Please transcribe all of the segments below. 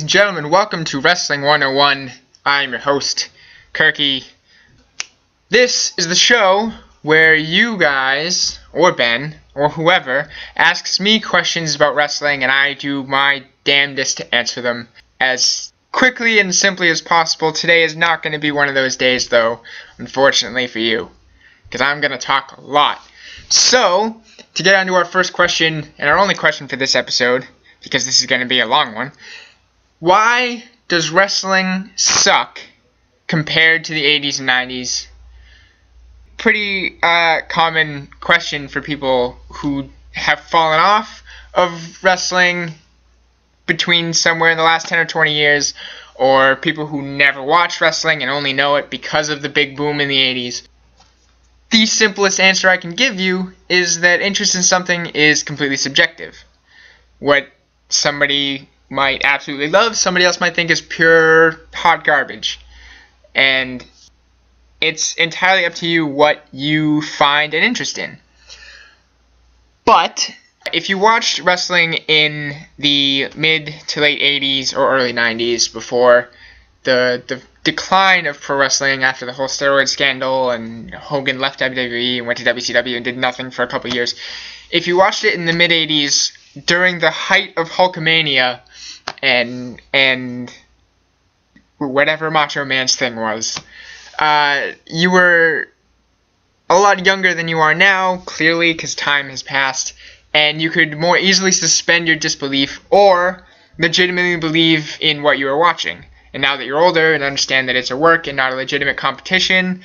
and gentlemen, welcome to Wrestling 101. I'm your host, Kirky. This is the show where you guys, or Ben, or whoever, asks me questions about wrestling and I do my damnedest to answer them as quickly and simply as possible. Today is not going to be one of those days, though, unfortunately for you, because I'm going to talk a lot. So, to get on to our first question, and our only question for this episode, because this is going to be a long one, why does wrestling suck compared to the 80s and 90s? Pretty common question for people who have fallen off of wrestling between somewhere in the last 10 or 20 years, or people who never watched wrestling and only know it because of the big boom in the 80s. The simplest answer I can give you is that interest in something is completely subjective. What somebody might absolutely love, somebody else might think is pure hot garbage. And it's entirely up to you what you find an interest in. But if you watched wrestling in the mid to late 80s or early 90s, before the decline of pro wrestling after the whole steroid scandal and Hogan left WWE and went to WCW and did nothing for a couple years, if you watched it in the mid 80s during the height of Hulkamania and whatever Macho Man's thing was, you were a lot younger than you are now, clearly, because time has passed, and you could more easily suspend your disbelief or legitimately believe in what you were watching. And now that you're older and understand that it's a work and not a legitimate competition,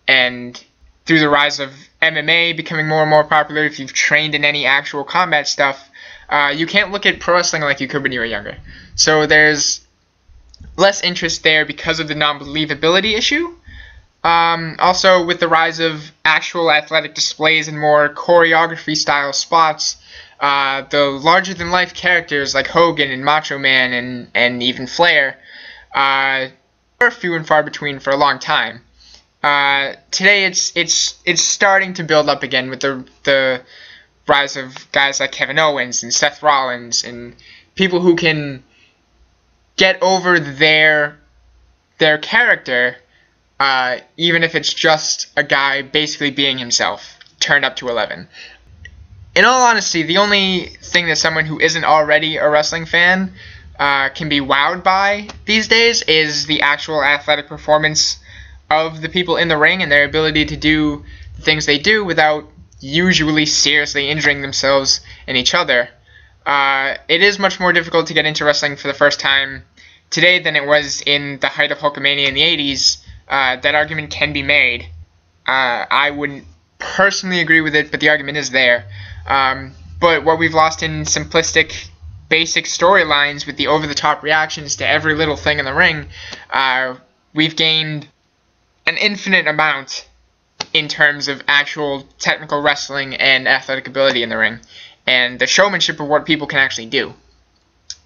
and through the rise of MMA becoming more and more popular, if you've trained in any actual combat stuff, you can't look at pro wrestling like you could when you were younger. So there's less interest there because of the non-believability issue. Also, with the rise of actual athletic displays and more choreography-style spots, the larger-than-life characters like Hogan and Macho Man and even Flair were few and far between for a long time. Today, it's starting to build up again with the rise of guys like Kevin Owens and Seth Rollins and people who can get over their character, even if it's just a guy basically being himself, turned up to 11. In all honesty, the only thing that someone who isn't already a wrestling fan can be wowed by these days is the actual athletic performance of the people in the ring and their ability to do the things they do without usually seriously injuring themselves and each other. It is much more difficult to get into wrestling for the first time today than it was in the height of Hulkamania in the 80s. That argument can be made. I wouldn't personally agree with it, but the argument is there. But what we've lost in simplistic, basic storylines with the over-the-top reactions to every little thing in the ring, we've gained an infinite amount in terms of actual technical wrestling and athletic ability in the ring, and the showmanship of what people can actually do.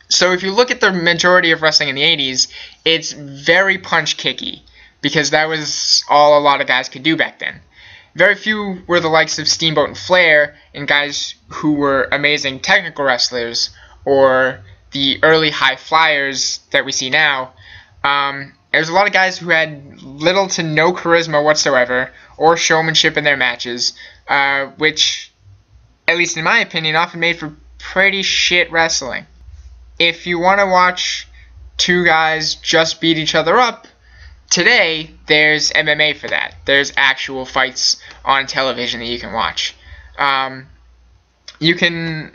So if you look at the majority of wrestling in the 80s, it's very punch-kicky, because that was all a lot of guys could do back then. Very few were the likes of Steamboat and Flair, and guys who were amazing technical wrestlers, or the early high flyers that we see now. There's a lot of guys who had little to no charisma whatsoever, or showmanship in their matches, which, at least in my opinion, often made for pretty shit wrestling. If you want to watch two guys just beat each other up, today, there's MMA for that. There's actual fights on television that you can watch. You can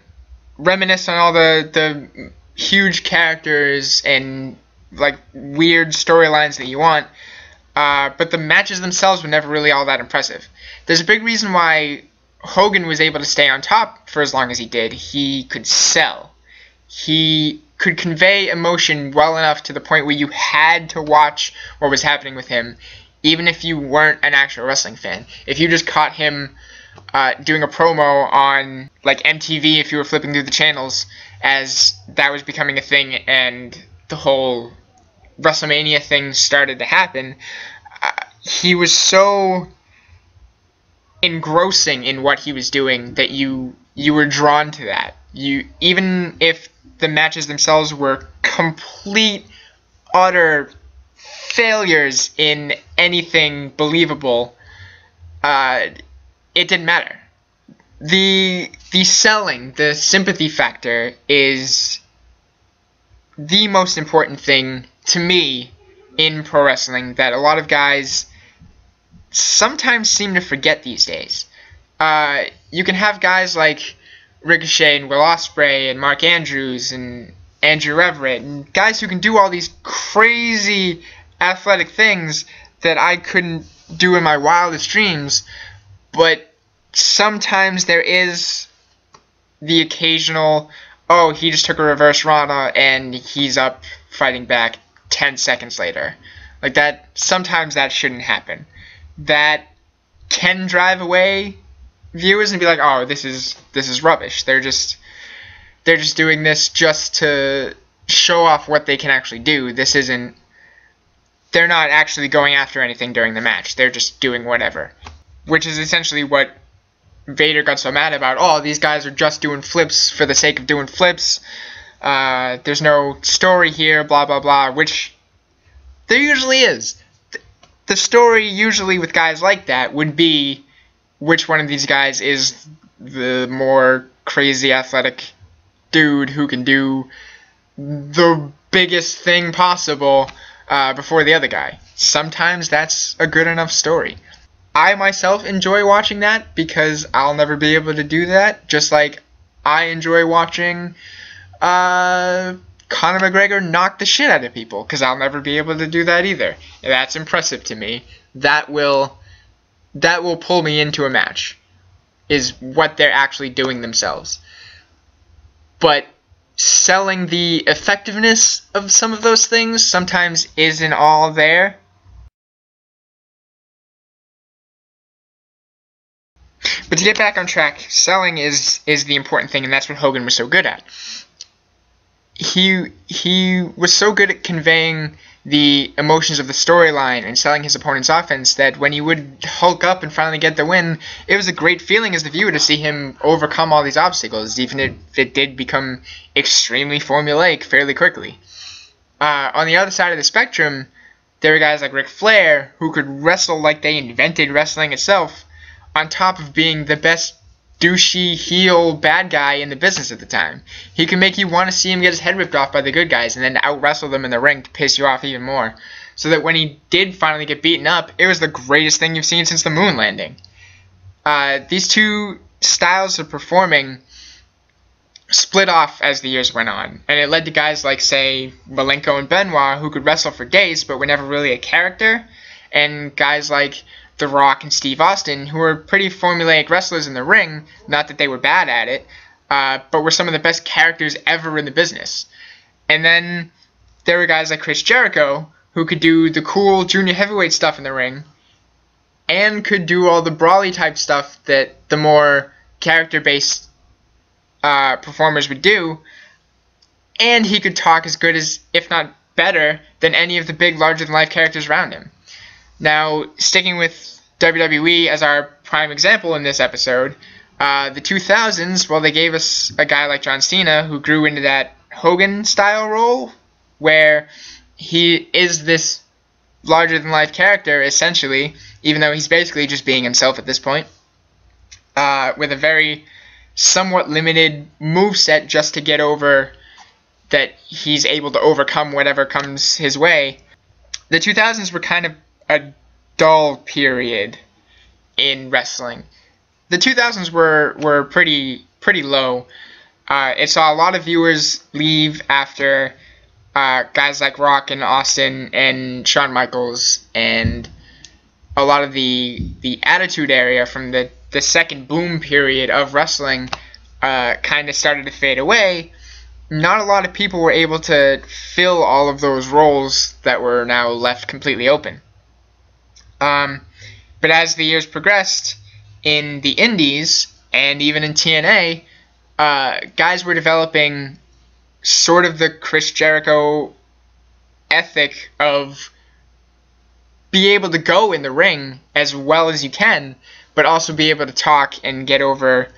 reminisce on all the huge characters and like weird storylines that you want, but the matches themselves were never really all that impressive. There's a big reason why Hogan was able to stay on top for as long as he did. He could sell. He could convey emotion well enough to the point where you had to watch what was happening with him, even if you weren't an actual wrestling fan. If you just caught him doing a promo on like MTV, if you were flipping through the channels, as that was becoming a thing and the whole WrestleMania thing started to happen, he was so engrossing in what he was doing that you you were drawn to that. Even if the matches themselves were complete, utter failures in anything believable, it didn't matter. The selling, the sympathy factor is the most important thing to me in pro wrestling that a lot of guys sometimes seem to forget these days. You can have guys like Ricochet and Will Ospreay and Mark Andrews and Andrew Everett and guys who can do all these crazy athletic things that I couldn't do in my wildest dreams, but sometimes there is the occasional, oh, he just took a reverse Rana and he's up fighting back 10 seconds later. Like that, sometimes that shouldn't happen. That can drive away viewers and be like, oh, this is rubbish. They're just doing this just to show off what they can actually do. They're not actually going after anything during the match. They're just doing whatever. Which is essentially what Vader got so mad about. Oh, these guys are just doing flips for the sake of doing flips. There's no story here, blah, blah, blah, which there usually is. The story usually with guys like that would be which one of these guys is the more crazy athletic dude who can do the biggest thing possible before the other guy. Sometimes that's a good enough story. I myself enjoy watching that because I'll never be able to do that, just like I enjoy watching Conor McGregor knock the shit out of people, because I'll never be able to do that either. That's impressive to me. That will pull me into a match, is what they're actually doing themselves. But selling the effectiveness of some of those things sometimes isn't all there. But to get back on track, selling is the important thing, and that's what Hogan was so good at. He was so good at conveying the emotions of the storyline and selling his opponent's offense that when he would hulk up and finally get the win, it was a great feeling as the viewer to see him overcome all these obstacles, even if it did become extremely formulaic fairly quickly. On the other side of the spectrum, there were guys like Ric Flair who could wrestle like they invented wrestling itself, on top of being the best douchey heel bad guy in the business at the time. He could make you want to see him get his head ripped off by the good guys and then out-wrestle them in the ring to piss you off even more. So that when he did finally get beaten up, it was the greatest thing you've seen since the moon landing. These two styles of performing split off as the years went on, and it led to guys like, say, Malenko and Benoit, who could wrestle for days but were never really a character, and guys like The Rock and Steve Austin, who were pretty formulaic wrestlers in the ring, not that they were bad at it, but were some of the best characters ever in the business. And then there were guys like Chris Jericho, who could do the cool junior heavyweight stuff in the ring, and could do all the brawly type stuff that the more character-based performers would do, and he could talk as good as, if not better, than any of the big larger-than-life characters around him. Now, sticking with WWE as our prime example in this episode, the 2000s, well, they gave us a guy like John Cena who grew into that Hogan-style role, where he is this larger-than-life character, essentially, even though he's basically just being himself at this point, with a very somewhat limited moveset just to get over that he's able to overcome whatever comes his way. The 2000s were kind of a dull period in wrestling. The 2000s were pretty low. It saw a lot of viewers leave after guys like Rock and Austin and Shawn Michaels, and a lot of the Attitude Era from the second boom period of wrestling kind of started to fade away. Not a lot of people were able to fill all of those roles that were now left completely open. But as the years progressed, in the indies, and even in TNA, guys were developing sort of the Chris Jericho ethic of be able to go in the ring as well as you can, but also be able to talk and get over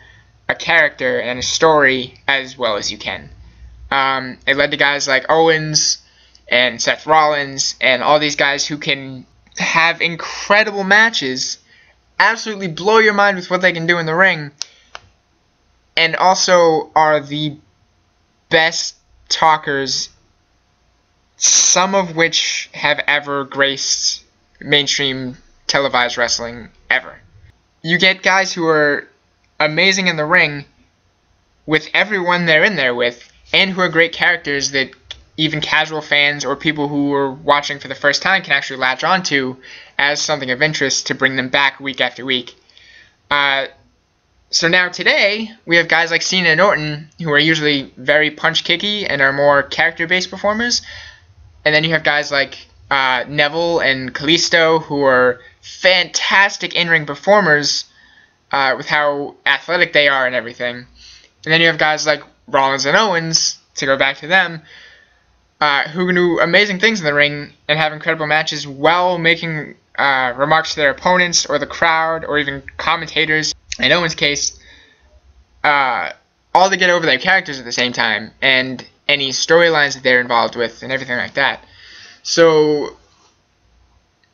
a character and a story as well as you can. It led to guys like Owens and Seth Rollins and all these guys who can have incredible matches, absolutely blow your mind with what they can do in the ring, and also are the best talkers, some of which have ever graced mainstream televised wrestling ever. You get guys who are amazing in the ring with everyone they're in there with, and who are great characters that even casual fans or people who are watching for the first time can actually latch onto as something of interest to bring them back week after week. So now today, we have guys like Cena and Orton, who are usually very punch-kicky and are more character-based performers. And then you have guys like Neville and Kalisto, who are fantastic in-ring performers with how athletic they are and everything. And then you have guys like Rollins and Owens, to go back to them, who can do amazing things in the ring and have incredible matches while making remarks to their opponents or the crowd or even commentators. In Owens' case, all to get over their characters at the same time and any storylines that they're involved with and everything like that. So,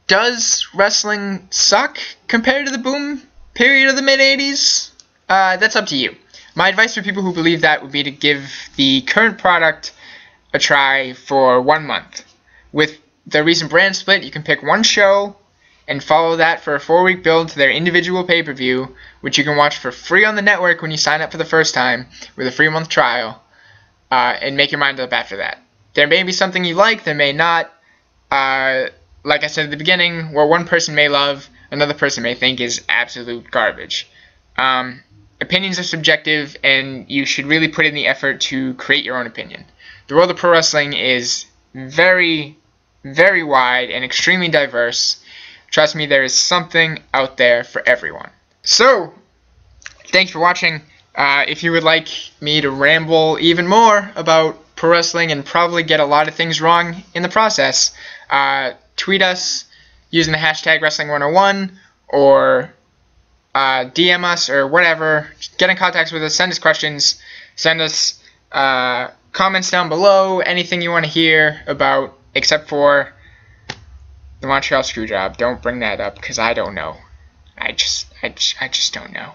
does wrestling suck compared to the boom period of the mid-80s? That's up to you. My advice for people who believe that would be to give the current product a try for 1 month. With the recent brand split, you can pick one show and follow that for a 4-week build to their individual pay-per-view, which you can watch for free on the network when you sign up for the first time with a free month trial, and make your mind up after that. There may be something you like, there may not. Like I said at the beginning, where one person may love, another person may think is absolute garbage. Opinions are subjective, and you should really put in the effort to create your own opinion. The world of pro wrestling is very, very wide and extremely diverse. Trust me, there is something out there for everyone. So, thanks for watching. If you would like me to ramble even more about pro wrestling and probably get a lot of things wrong in the process, tweet us using the hashtag Wrestling101 or DM us or whatever. Just get in contact with us, send us questions, send us comments down below, anything you want to hear about, except for the Montreal Screwjob. Don't bring that up because I don't know. I just don't know.